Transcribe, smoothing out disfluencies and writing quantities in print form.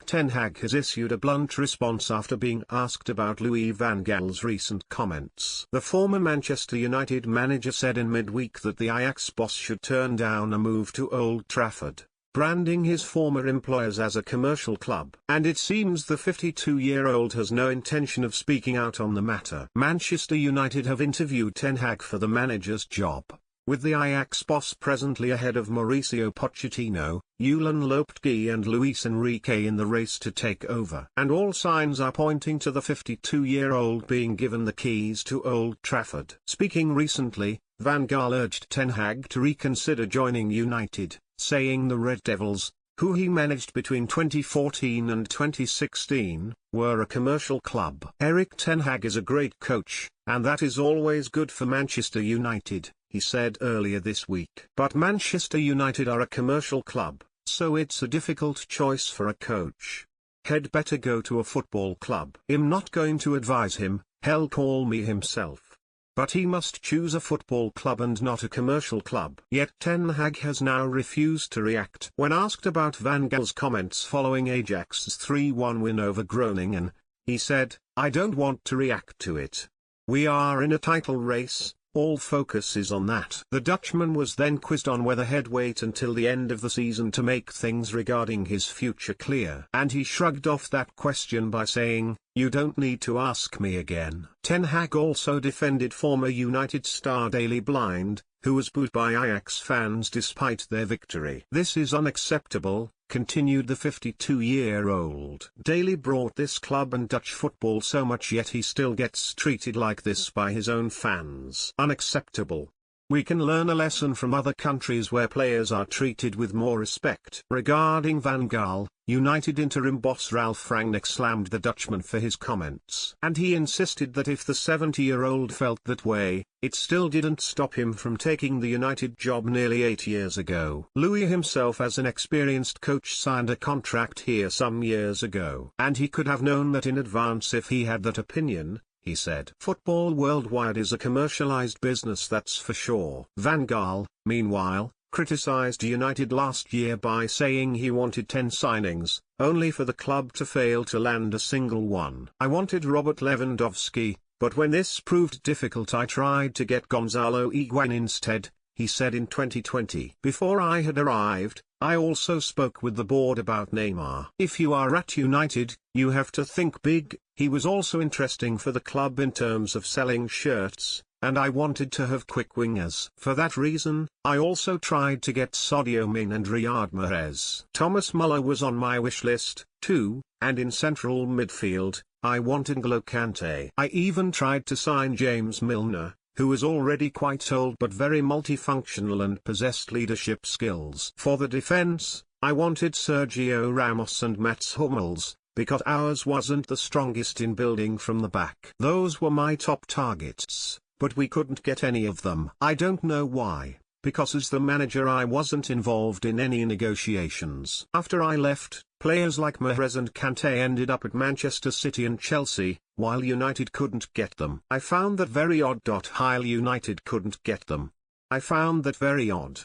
Ten Hag has issued a blunt response after being asked about Louis van Gaal's recent comments. The former Manchester United manager said in midweek that the Ajax boss should turn down a move to Old Trafford, branding his former employers as a commercial club. And it seems the 52-year-old has no intention of speaking out on the matter. Manchester United have interviewed Ten Hag for the manager's job, with the Ajax boss presently ahead of Mauricio Pochettino, Julen Lopetegui and Luis Enrique in the race to take over. And all signs are pointing to the 52-year-old being given the keys to Old Trafford. Speaking recently, Van Gaal urged Ten Hag to reconsider joining United, saying the Red Devils, who he managed between 2014 and 2016, were a commercial club. Erik Ten Hag is a great coach, and that is always good for Manchester United, he said earlier this week. But Manchester United are a commercial club, so it's a difficult choice for a coach. He'd better go to a football club. I'm not going to advise him, he'll call me himself. But he must choose a football club and not a commercial club. Yet Ten Hag has now refused to react. When asked about Van Gaal's comments following Ajax's 3-1 win over Groningen, he said, "I don't want to react to it. We are in a title race, all focus is on that." The Dutchman was then quizzed on whether he'd wait until the end of the season to make things regarding his future clear. And he shrugged off that question by saying, "You don't need to ask me again." Ten Hag also defended former United star Daley Blind, who was booed by Ajax fans despite their victory. "This is unacceptable," continued the 52-year-old. "Daley brought this club and Dutch football so much, yet he still gets treated like this by his own fans. Unacceptable. We can learn a lesson from other countries where players are treated with more respect." Regarding Van Gaal, United interim boss Ralf Rangnick slammed the Dutchman for his comments. And he insisted that if the 70-year-old felt that way, it still didn't stop him from taking the United job nearly 8 years ago. Louis himself, as an experienced coach, signed a contract here some years ago. And he could have known that in advance if he had that opinion, he said. "Football worldwide is a commercialized business, that's for sure." Van Gaal, meanwhile, criticized United last year by saying he wanted 10 signings, only for the club to fail to land a single one. "I wanted Robert Lewandowski, but when this proved difficult I tried to get Gonzalo Higuain instead," he said in 2020. "Before I had arrived, I also spoke with the board about Neymar. If you are at United, you have to think big." He was also interesting for the club in terms of selling shirts, and I wanted to have quick wingers. For that reason, I also tried to get Sadio Mane and Riyad Mahrez. Thomas Muller was on my wish list, too, and in central midfield, I wanted N'Golo Kante. I even tried to sign James Milner, who was already quite old but very multifunctional and possessed leadership skills. For the defense, I wanted Sergio Ramos and Mats Hummels, because ours wasn't the strongest in building from the back. Those were my top targets, but we couldn't get any of them. I don't know why, because as the manager I wasn't involved in any negotiations. After I left, players like Mahrez and Kante ended up at Manchester City and Chelsea, while United couldn't get them. I found that very odd. While United couldn't get them. I found that very odd.